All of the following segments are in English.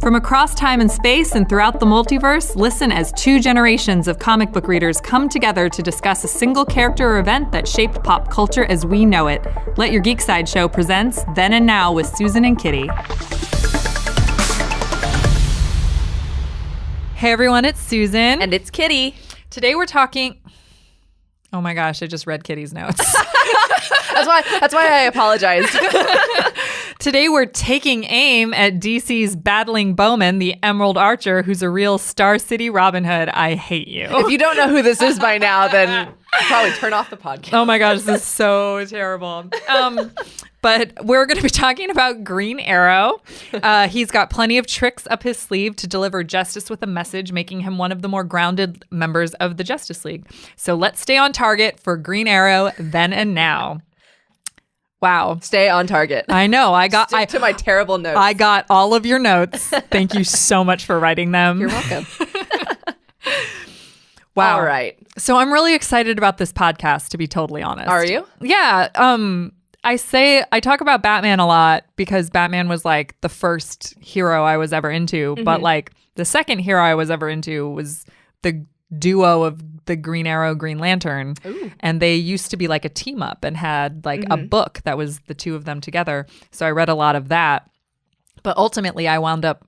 From across time and space and throughout the multiverse, listen as two generations of comic book readers come together to discuss a single character or event that shaped pop culture as we know it. Let Your Geek Sideshow presents Then and Now with Susan and Kitty. Hey everyone, it's Susan. And it's Kitty. Today we're talking... Oh my gosh, I just read Kitty's notes. That's why I apologized. Today we're taking aim at DC's battling Bowman, the Emerald Archer, who's a real Star City Robin Hood. I hate you. If you don't know who this is by now, then probably turn off the podcast. Oh my gosh, this is so terrible. But we're going to be talking about Green Arrow. He's got plenty of tricks up his sleeve to deliver justice with a message, making him one of the more grounded members of the Justice League. So let's stay on target for Green Arrow then and now. Wow. Stay on target. I know. Stick to my terrible notes. I got all of your notes. Thank you so much for writing them. You're welcome. Wow. All right. So I'm really excited about this podcast, to be totally honest. Are you? Yeah. I talk about Batman a lot because Batman was like the first hero I was ever into. Mm-hmm. But like the second hero I was ever into was the duo of the Green Arrow, Green Lantern. Ooh. And they used to be like a team up and had like a book that was the two of them together. So I read a lot of that. But ultimately I wound up,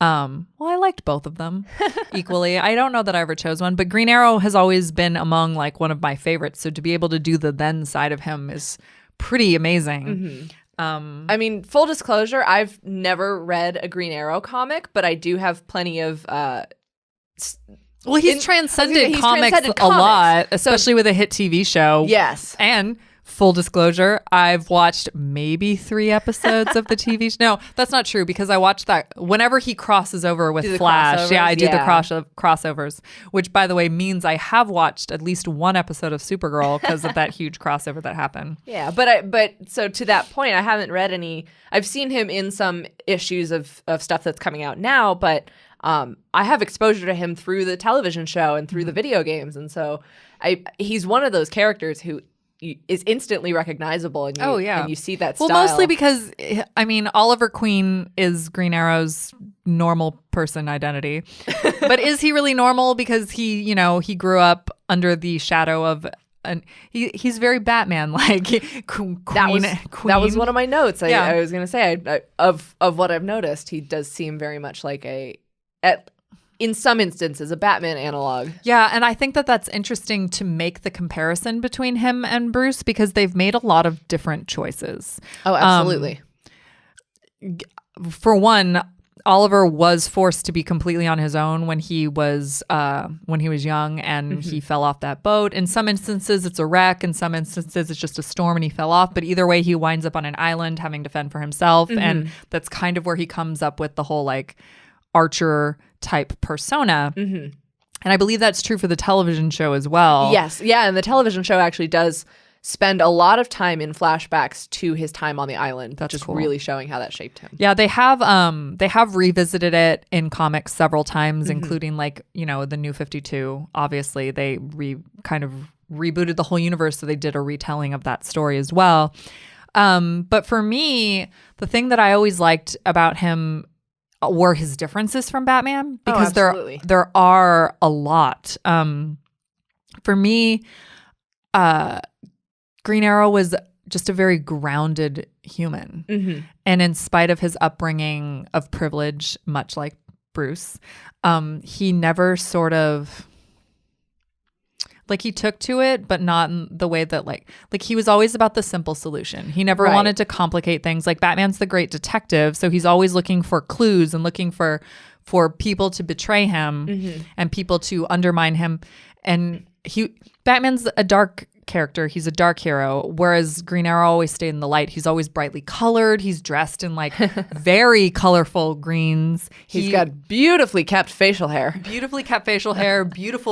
I liked both of them equally. I don't know that I ever chose one, but Green Arrow has always been among like one of my favorites. So to be able to do the then side of him is pretty amazing. Mm-hmm. I mean, full disclosure, I've never read a Green Arrow comic, but I do have plenty of he's transcended comics a lot, especially with a hit TV show. Yes. And full disclosure, I've watched maybe 3 episodes of the TV show. No, that's not true because I watched that whenever he crosses over with Flash. Yeah, I do the crossovers, which by the way means I have watched at least 1 episode of Supergirl because of that huge crossover that happened. Yeah, but so to that point, I haven't read any. I've seen him in some issues of stuff that's coming out now, but I have exposure to him through the television show and through the video games. And so he's one of those characters who is instantly recognizable. And and you see that style. Well, mostly because, I mean, Oliver Queen is Green Arrow's normal person identity. But is he really normal? Because he grew up under the shadow of... And he's very Batman-like. Queen. That was one of my notes. I was going to say, of what I've noticed, he does seem very much like in some instances, a Batman analog. Yeah, and I think that that's interesting to make the comparison between him and Bruce because they've made a lot of different choices. Oh, absolutely. For one, Oliver was forced to be completely on his own when he was young and he fell off that boat. In some instances, it's a wreck. In some instances, it's just a storm and he fell off. But either way, he winds up on an island having to fend for himself. And that's kind of where he comes up with the whole like Archer type persona. And I believe that's true for the television show as well. Yes. Yeah. And the television show actually does spend a lot of time in flashbacks to his time on the island. That's just cool. Really showing how that shaped him. Yeah, they have revisited it in comics several times, including like, the New 52. Obviously, they kind of rebooted the whole universe, so they did a retelling of that story as well. But for me, the thing that I always liked about him were his differences from Batman because there are a lot. For me, Green Arrow was just a very grounded human. And in spite of his upbringing of privilege, much like Bruce, he never sort of... Like he took to it, but not in the way that like he was always about the simple solution. He never wanted to complicate things. Like Batman's the great detective, so he's always looking for clues and looking for people to betray him and people to undermine him. And Batman's a dark character. He's a dark hero, whereas Green Arrow always stayed in the light. He's always brightly colored. He's dressed in like very colorful greens. He's got beautifully kept facial hair. Beautiful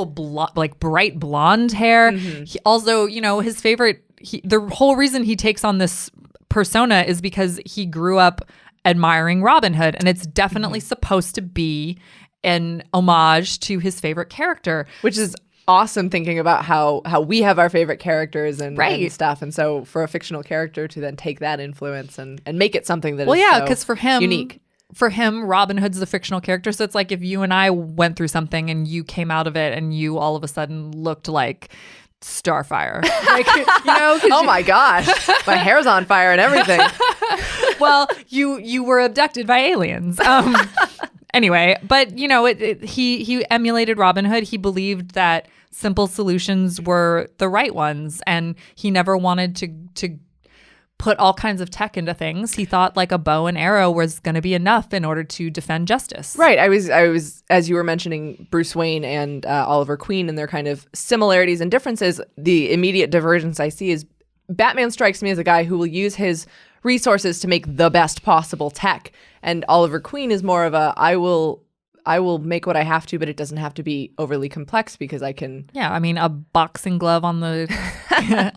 bright blonde hair. He also, his favorite, the whole reason he takes on this persona is because he grew up admiring Robin Hood, and it's definitely supposed to be an homage to his favorite character, which is awesome, thinking about how we have our favorite characters and stuff. And so for a fictional character to then take that influence and make it something that is because for him, unique. for him, Robin Hood's the fictional character. So it's like if you and I went through something and you came out of it and you all of a sudden looked like Starfire. Like, oh my gosh, my hair's on fire and everything. Well, you were abducted by aliens. Anyway, but he emulated Robin Hood. He believed that simple solutions were the right ones, and he never wanted to put all kinds of tech into things. He thought like a bow and arrow was going to be enough in order to defend justice. Right. I was as you were mentioning Bruce Wayne and Oliver Queen and their kind of similarities and differences, the immediate divergence I see is Batman strikes me as a guy who will use his resources to make the best possible tech, and Oliver Queen is more of a I will make what I have to, but it doesn't have to be overly complex because I can. Yeah, I mean, a boxing glove on the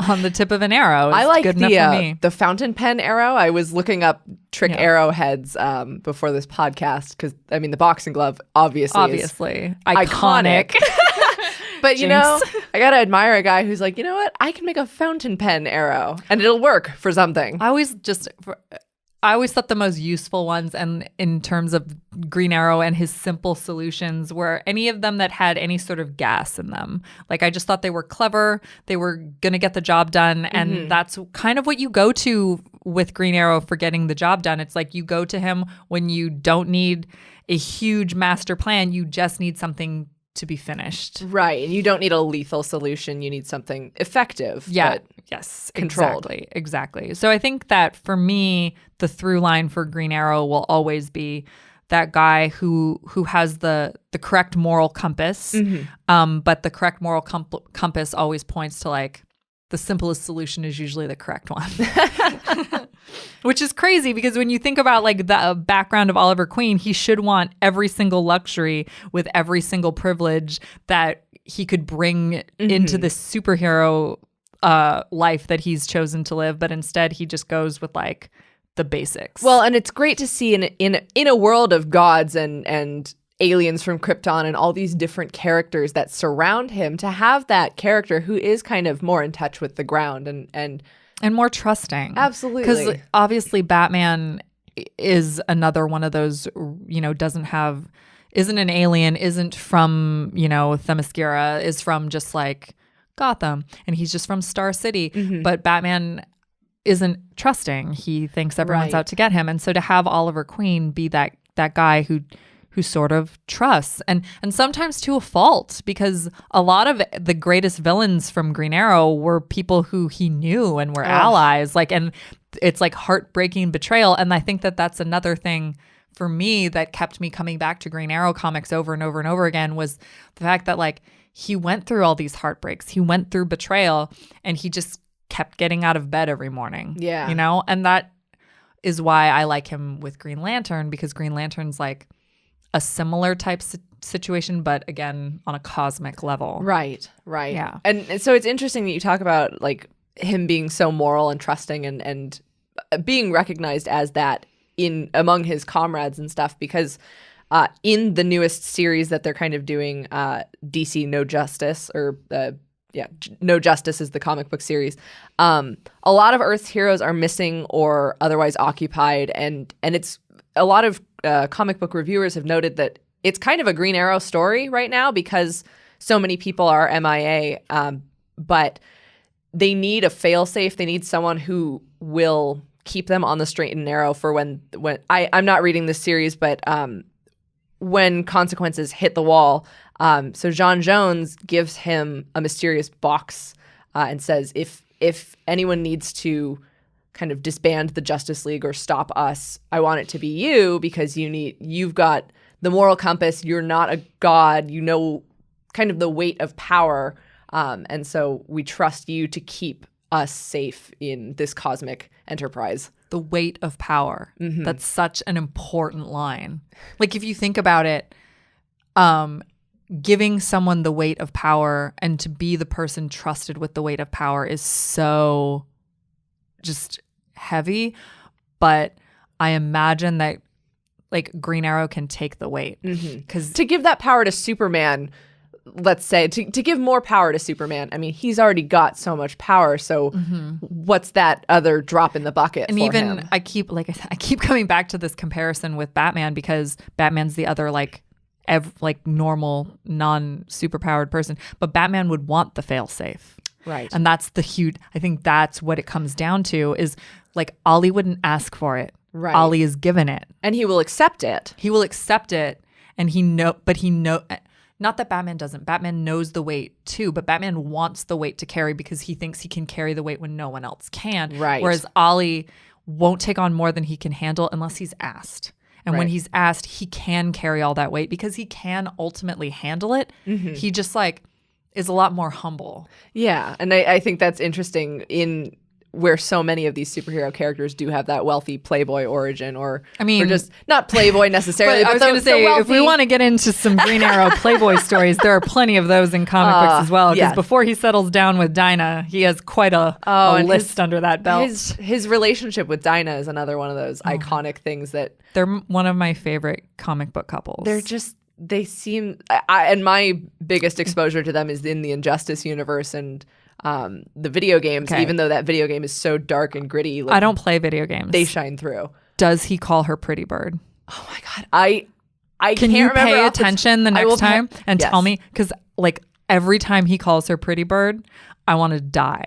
on the tip of an arrow is I like good enough for me. The fountain pen arrow. I was looking up trick arrowheads before this podcast because I mean the boxing glove obviously is iconic. But I gotta admire a guy who's like, you know what? I can make a fountain pen arrow and it'll work for something. I always thought the most useful ones, and in terms of Green Arrow and his simple solutions, were any of them that had any sort of gas in them. Like, I just thought they were clever. They were going to get the job done. And that's kind of what you go to with Green Arrow for getting the job done. It's like you go to him when you don't need a huge master plan. You just need something to be finished. Right. And you don't need a lethal solution. You need something effective. Yeah. Yes. Controlled. Exactly. So I think that for me, the through line for Green Arrow will always be that guy who has the correct moral compass. But the correct moral compass always points to like the simplest solution is usually the correct one. Which is crazy because when you think about like the background of Oliver Queen, he should want every single luxury with every single privilege that he could bring into this superhero life that he's chosen to live. But instead he just goes with like the basics. Well, and it's great to see in a world of gods and aliens from Krypton and all these different characters that surround him, to have that character who is kind of more in touch with the ground and more trusting. Absolutely. Because obviously Batman is another one of those, isn't an alien, isn't from, Themyscira, is from just like Gotham, and he's just from Star City. But Batman isn't trusting. He thinks everyone's out to get him. And so to have Oliver Queen be that guy who sort of trusts, and sometimes to a fault, because a lot of the greatest villains from Green Arrow were people who he knew and were allies, like, and it's like heartbreaking betrayal. And I think that that's another thing for me that kept me coming back to Green Arrow comics over and over and over again, was the fact that like he went through all these heartbreaks, he went through betrayal, and he just kept getting out of bed every morning. Yeah. And that is why I like him with Green Lantern, because Green Lantern's like a similar type situation, but again, on a cosmic level. Right. Yeah. And so it's interesting that you talk about like him being so moral and trusting and being recognized as that among his comrades and stuff, because in the newest series that they're kind of doing, DC No Justice, or No Justice is the comic book series. A lot of Earth's heroes are missing or otherwise occupied, and it's a lot of comic book reviewers have noted that it's kind of a Green Arrow story right now because so many people are MIA, but they need a failsafe. They need someone who will keep them on the straight and narrow for when I'm not reading this series, but when consequences hit the wall. So John Jones gives him a mysterious box and says, if anyone needs to kind of disband the Justice League or stop us, I want it to be you, because you've got the moral compass. You're not a god. You know kind of the weight of power. And so we trust you to keep us safe in this cosmic enterprise. The weight of power. That's such an important line. Like, if you think about it, giving someone the weight of power and to be the person trusted with the weight of power is so just heavy. But I imagine that like Green Arrow can take the weight. Because to give that power to Superman, let's say to give more power to Superman. I mean, he's already got so much power. So what's that other drop in the bucket? And for even him? I keep coming back to this comparison with Batman because Batman's the other like normal non-superpowered person, but Batman would want the failsafe. Right. And that's the huge, I think that's what it comes down to is like Ollie wouldn't ask for it. Right. Ollie is given it. And he will accept it. He will accept it. And not that Batman doesn't. Batman knows the weight too, but Batman wants the weight to carry because he thinks he can carry the weight when no one else can. Right. Whereas Ollie won't take on more than he can handle unless he's asked. And when he's asked, he can carry all that weight because he can ultimately handle it. He just like is a lot more humble. Yeah. And I think that's interesting in where so many of these superhero characters do have that wealthy playboy origin or just not playboy necessarily. But I was going to say, if we want to get into some Green Arrow playboy stories, there are plenty of those in comic books as well. Because before he settles down with Dinah, he has quite a list under that belt. His relationship with Dinah is another one of those iconic things that... They're one of my favorite comic book couples. They seem... and my biggest exposure to them is in the Injustice universe and... the video games, even though that video game is so dark and gritty. Like, I don't play video games. They shine through. Does he call her Pretty Bird? Oh my God. I Can can't you remember pay attention the next time and tell me? Because like every time he calls her Pretty Bird, I want to die.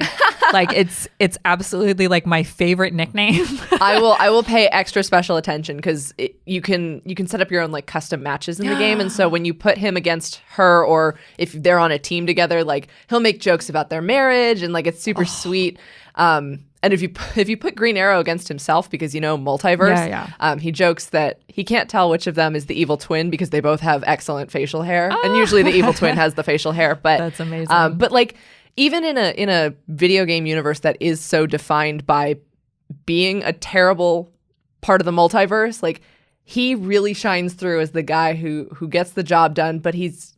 Like it's absolutely like my favorite nickname. I will pay extra special attention because you can set up your own like custom matches in the game, and so when you put him against her or if they're on a team together, like he'll make jokes about their marriage and like it's super sweet. And if you put Green Arrow against himself, because multiverse, he jokes that he can't tell which of them is the evil twin because they both have excellent facial hair, and usually the evil twin has the facial hair. But that's amazing. But like. Even in a video game universe that is so defined by being a terrible part of the multiverse, like he really shines through as the guy who gets the job done, but he's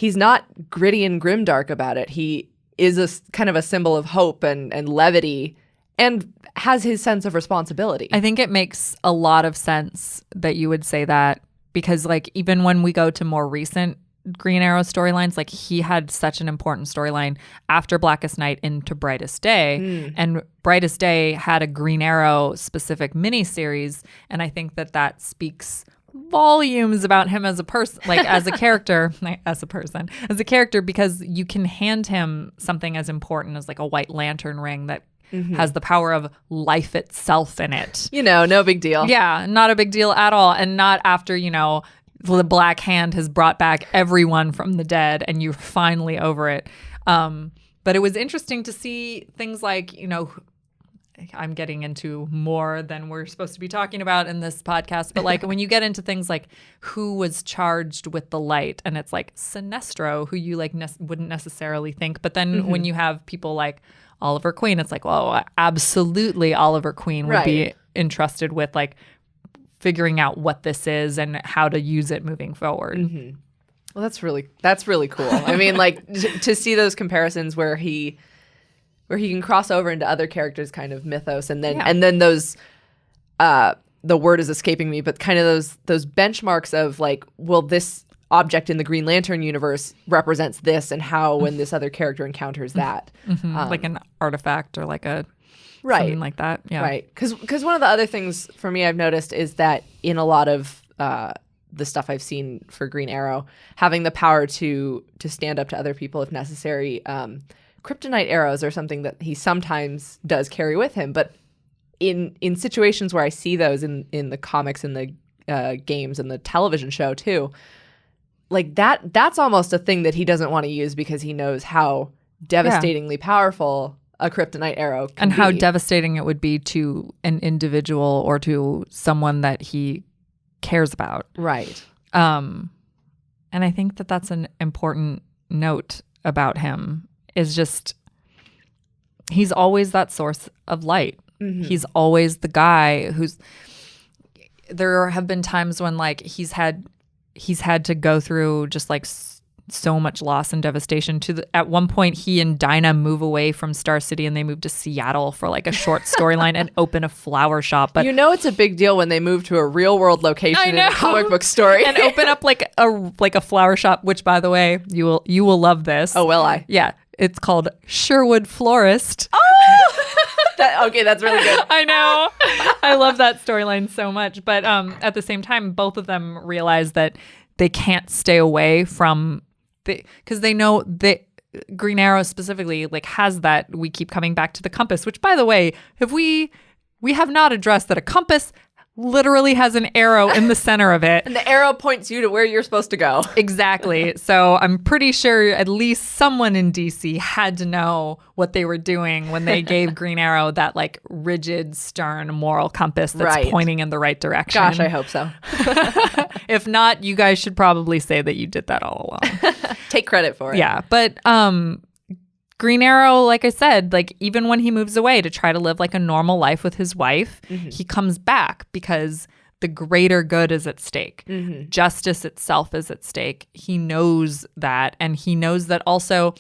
not gritty and grimdark about it. He is a kind of a symbol of hope and levity and has his sense of responsibility. I think it makes a lot of sense that you would say that because like even when we go to more recent Green Arrow storylines, like he had such an important storyline after Blackest Night into Brightest Day, and Brightest Day had a Green Arrow specific miniseries, and I think that speaks volumes about him as a person, like as a character, as a character, because you can hand him something as important as like a White Lantern ring that has the power of life itself in it. No big deal. Yeah, not a big deal at all, and not after the Black Hand has brought back everyone from the dead and you're finally over it. But it was interesting to see things like, I'm getting into more than we're supposed to be talking about in this podcast. But like when you get into things like who was charged with the light, and it's like Sinestro, who you like wouldn't necessarily think. But then when you have people like Oliver Queen, it's like, well, absolutely Oliver Queen would be entrusted with like figuring out what this is and how to use it moving forward. Well, that's really cool. I mean, like to see those comparisons where he can cross over into other characters' kind of mythos, and then those the word is escaping me, but kind of those benchmarks of like, well, this object in the Green Lantern universe represents this, and how when this other character encounters that, like an artifact or like a. Something like that. Yeah. Right. Because one of the other things for me I've noticed is that in a lot of the stuff I've seen for Green Arrow, having the power to stand up to other people if necessary, kryptonite arrows are something that he sometimes does carry with him. But in situations where I see those in the comics and the games and the television show too, like that's almost a thing that he doesn't want to use because he knows how devastatingly powerful a kryptonite arrow can and how be. Devastating it would be to an individual or to someone that he cares about. Right. And I think that's an important note about him is just he's always that source of light. He's always the guy there have been times when like he's had to go through just like so much loss and devastation. At one point, he and Dinah move away from Star City and they move to Seattle for like a short storyline and open a flower shop. But it's a big deal when they move to a real world location in a comic book story and open up like a flower shop. Which, by the way, you will love this. Oh, will I? Yeah, it's called Sherwood Florist. Oh. Okay, that's really good. I know. I love that storyline so much. But at the same time, both of them realize that they can't stay away from because they know that Green Arrow specifically like has that. We keep coming back to the compass, which, by the way, we have not addressed that a compass literally has an arrow in the center of it. And the arrow points you to where you're supposed to go. Exactly. So I'm pretty sure at least someone in DC had to know what they were doing when they gave Green Arrow that like rigid, stern moral compass that's pointing in the right direction. Gosh, I hope so. If not, you guys should probably say that you did that all along. Take credit for it. Yeah. But Green Arrow, like I said, like even when he moves away to try to live like a normal life with his wife, he comes back because the greater good is at stake. Justice itself is at stake. He knows that, and he knows that also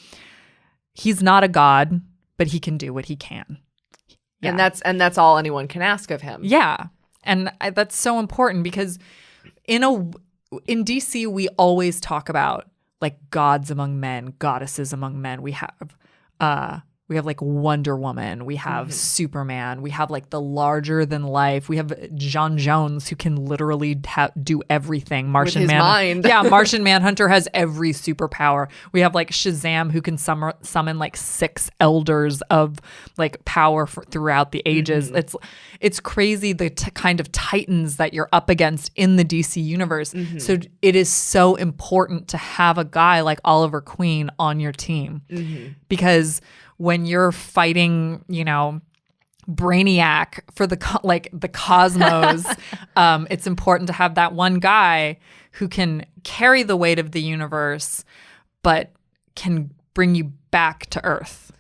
he's not a god, but he can do what he can. Yeah. And that's all anyone can ask of him. Yeah. And that's so important because in DC we always talk about like gods among men, goddesses among men. We have like Wonder Woman, we have Superman, we have like the larger than life. We have John Jones who can literally do everything. Martian mind. Yeah, Martian Manhunter has every superpower. We have like Shazam who can summon like 6 elders of like power throughout the ages. It's crazy the kind of titans that you're up against in the DC universe. So it is so important to have a guy like Oliver Queen on your team because when you're fighting, Brainiac for the cosmos, it's important to have that one guy who can carry the weight of the universe, but can bring you back to Earth.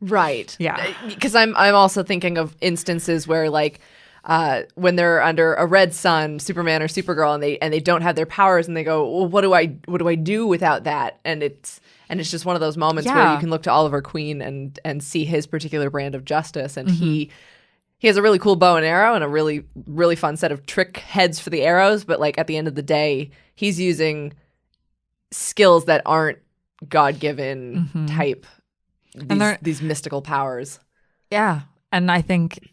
Right. Yeah. Because I'm also thinking of instances where like when they're under a red sun, Superman or Supergirl, and they don't have their powers, and they go, well, what do I do without that? And it's just one of those moments where you can look to Oliver Queen and see his particular brand of justice. And he has a really cool bow and arrow and a really, really fun set of trick heads for the arrows. But like at the end of the day, he's using skills that aren't God-given type, these mystical powers. Yeah. And I think,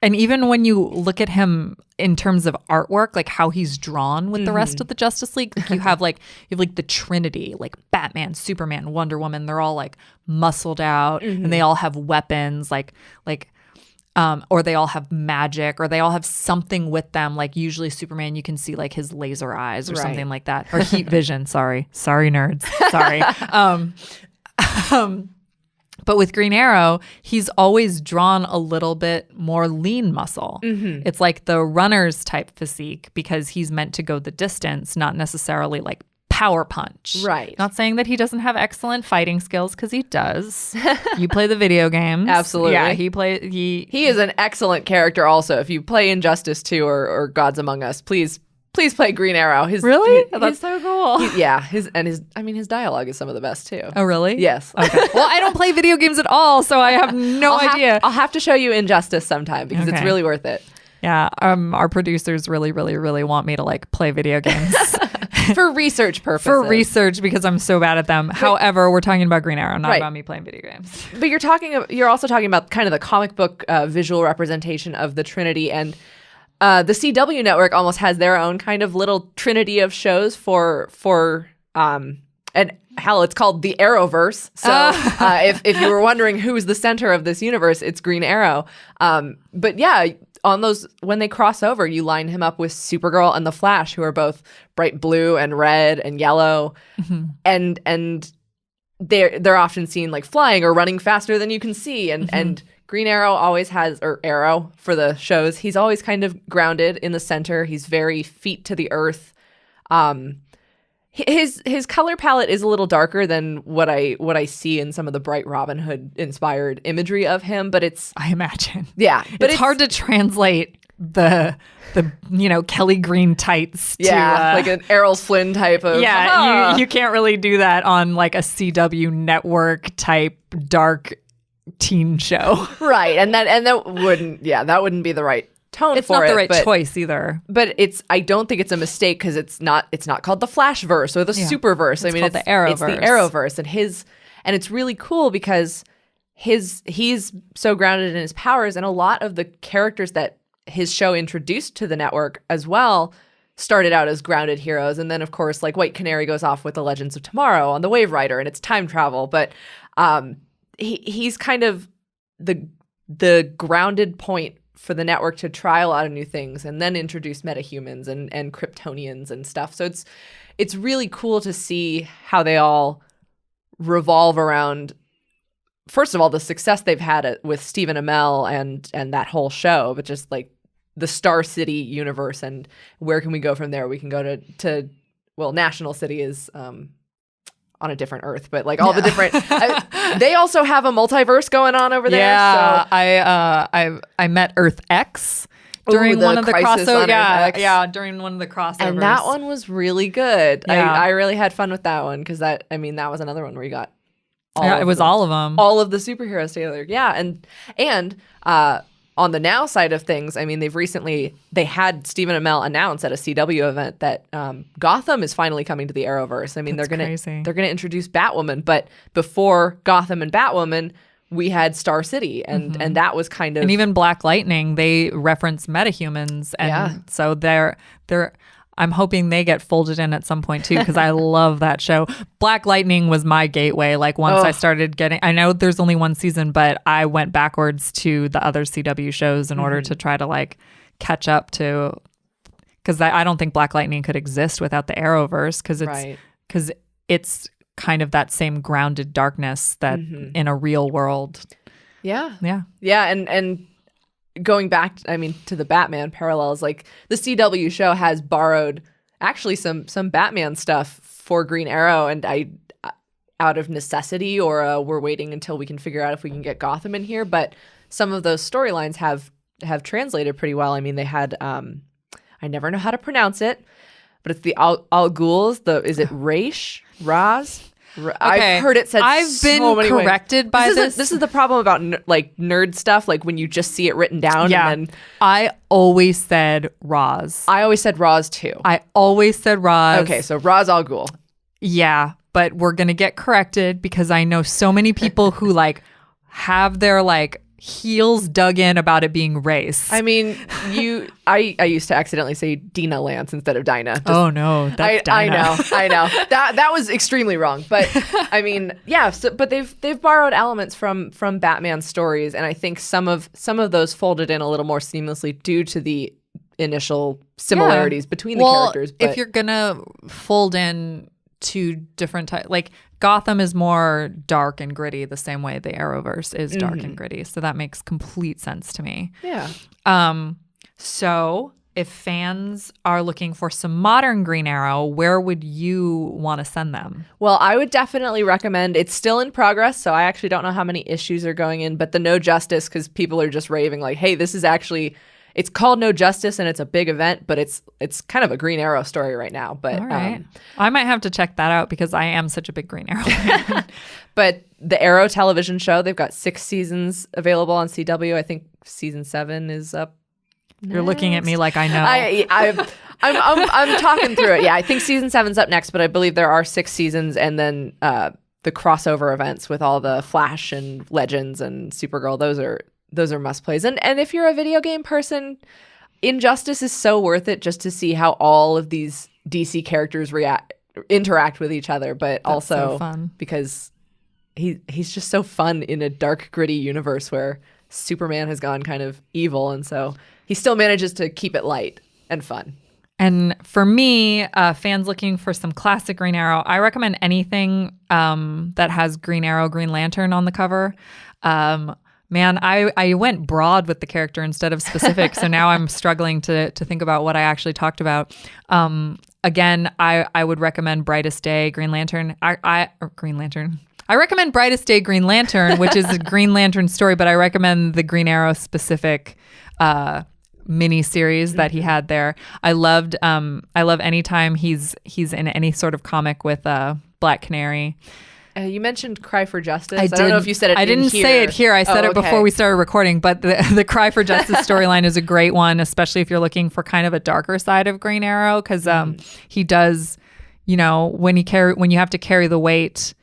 and even when you look at him in terms of artwork, like how he's drawn with the rest of the Justice League, like you have the Trinity, like Batman, Superman, Wonder Woman. They're all like muscled out, and they all have weapons, or they all have magic, or they all have something with them. Like usually Superman, you can see like his laser eyes or something like that, or heat vision. Sorry, nerds. Sorry. But with Green Arrow, he's always drawn a little bit more lean muscle. It's like the runner's type physique because he's meant to go the distance, not necessarily like power punch. Right. Not saying that he doesn't have excellent fighting skills because he does. You play the video games. Absolutely. Yeah, he is an excellent character also. If you play Injustice 2 or Gods Among Us, please play Green Arrow. Really? That's so cool. His dialogue is some of the best too. Oh, really? Yes. Okay. Well, I don't play video games at all, so I have no idea. I'll have to show you Injustice sometime because it's really worth it. Yeah. Our producers really, really, really want me to like play video games. For research purposes. For research because I'm so bad at them. However, we're talking about Green Arrow, not about me playing video games. But you're also talking about kind of the comic book visual representation of the Trinity, and the CW network almost has their own kind of little trinity of shows for and hell, it's called the Arrowverse. So if you were wondering who's the center of this universe, it's Green Arrow. But yeah, on those, when they cross over, you line him up with Supergirl and the Flash, who are both bright blue and red and yellow, and they're often seen like flying or running faster than you can see, and Green Arrow always has, or Arrow for the shows, he's always kind of grounded in the center. He's very feet to the earth. His color palette is a little darker than what I see in some of the bright Robin Hood inspired imagery of him, but I imagine. Yeah. But it's hard to translate the Kelly Green tights. Like an Errol Flynn type of. Yeah, you can't really do that on like a CW network type dark teen show. Right, and that wouldn't be the right tone it's for not it. the right choice either. But I don't think it's a mistake because it's not called the Flashverse or the Superverse. It's called the Arrowverse. It's the Arrowverse, and it's really cool because he's so grounded in his powers, and a lot of the characters that his show introduced to the network as well started out as grounded heroes, and then of course like White Canary goes off with the Legends of Tomorrow on the Wave Rider, and it's time travel, but he's kind of the grounded point for the network to try a lot of new things and then introduce metahumans and Kryptonians and stuff. So it's really cool to see how they all revolve around, first of all, the success they've had with Stephen Amell and that whole show, but just like the Star City universe and where can we go from there? We can go to National City is on a different Earth, but like all the different, they also have a multiverse going on over there. Yeah, so. I met Earth X during one of the crossovers. Yeah, during one of the crossovers, and that one was really good. Yeah. I really had fun with that one because that was another one where you got all of them, all of the superheroes together. Yeah, and on the Now side of things, I mean, they had Stephen Amell announce at a CW event that Gotham is finally coming to the Arrowverse. I mean, they're gonna introduce Batwoman, but before Gotham and Batwoman, we had Star City, and that was kind of, and even Black Lightning. They reference metahumans, and so they're. I'm hoping they get folded in at some point too, because I love that show. Black Lightning was my gateway. Like once I started I know there's only one season, but I went backwards to the other CW shows in order to try to like catch up to, because I don't think Black Lightning could exist without the Arrowverse, because it's kind of that same grounded darkness that in a real world. Yeah. Yeah. And going back, to the Batman parallels, like the CW show has borrowed actually some Batman stuff for Green Arrow, and out of necessity, or we're waiting until we can figure out if we can get Gotham in here. But some of those storylines have translated pretty well. I mean, they had I never know how to pronounce it, but it's the Al Ghul's. Is it Raz? Okay. I've heard it said. I've been corrected by this. This is the problem about nerd stuff. Like when you just see it written down. Yeah. And then I always said Raz. I always said Raz too. I always said Raz. Okay, so Raz Al Ghul. Yeah, but we're gonna get corrected because I know so many people who like have their like heels dug in about it being race. I mean, I used to accidentally say Dina Lance instead of Dinah. Oh no, that's Dinah. I know. That was extremely wrong. But I mean, yeah. But they've borrowed elements from Batman stories, and I think some of those folded in a little more seamlessly due to the initial similarities between the characters. But if you're gonna fold in two different types, like Gotham is more dark and gritty the same way the Arrowverse is dark and gritty, so that makes complete sense to me. Yeah. So if fans are looking for some modern Green Arrow, where would you want to send them? Well, I would definitely recommend, it's still in progress, so I actually don't know how many issues are going in, but the No Justice, because people are just raving like, hey, this is actually, it's called No Justice and it's a big event, but it's kind of a Green Arrow story right now. But all right. I might have to check that out because I am such a big Green Arrow fan. But the Arrow television show, they've got 6 seasons available on CW. I think season 7 is up next. You're looking at me like I know. I'm talking through it. Yeah, I think season 7's up next, but I believe there are 6 seasons, and then the crossover events with all the Flash and Legends and Supergirl, those are must plays. And if you're a video game person, Injustice is so worth it just to see how all of these DC characters interact with each other, but That's also so fun. Because he's just so fun in a dark, gritty universe where Superman has gone kind of evil, and so he still manages to keep it light and fun. And for me, fans looking for some classic Green Arrow, I recommend anything that has Green Arrow, Green Lantern on the cover. Man, I went broad with the character instead of specific, so now I'm struggling to think about what I actually talked about. Again, I would recommend Brightest Day, Green Lantern. Green Lantern. I recommend Brightest Day, Green Lantern, which is a Green Lantern story, but I recommend the Green Arrow specific mini series that he had there. I love anytime he's in any sort of comic with Black Canary. You mentioned Cry for Justice. I don't know if you said it I didn't say it here. I said it before we started recording, but the Cry for Justice storyline is a great one, especially if you're looking for kind of a darker side of Green Arrow, because he does, when you have to carry the weight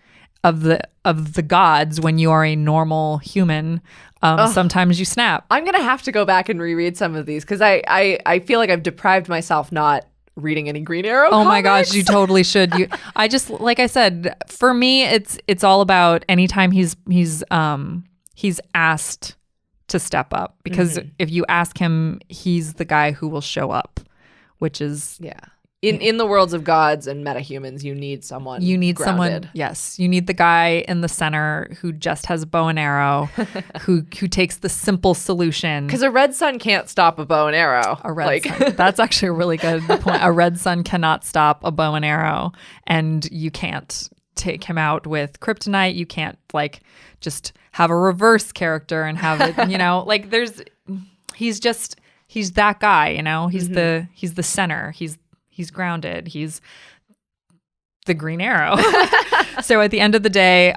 of the gods when you are a normal human, sometimes you snap. I'm going to have to go back and reread some of these because I feel like I've deprived myself not reading any Green Arrow comics. My gosh, you totally should. I just, like I said, for me, it's all about anytime he's asked to step up, because if you ask him, he's the guy who will show up, which is in the worlds of gods and metahumans, you need someone. You need grounded. someone. Yes, you need the guy in the center who just has a bow and arrow, who takes the simple solution. Because a red sun can't stop a bow and arrow. A red sun. That's actually a really good point. A red sun cannot stop a bow and arrow, and you can't take him out with kryptonite. You can't just have a reverse character and have it. He's that guy. He's the center. He's grounded. He's the Green Arrow. So at the end of the day,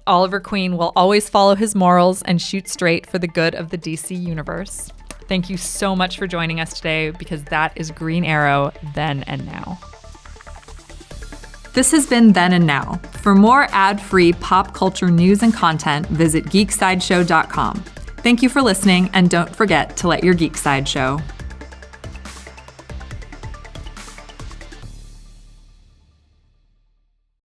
Oliver Queen will always follow his morals and shoot straight for the good of the DC universe. Thank you so much for joining us today, because that is Green Arrow Then and Now. This has been Then and Now. For more ad-free pop culture news and content, visit geeksideshow.com. Thank you for listening, and don't forget to let your geek side show.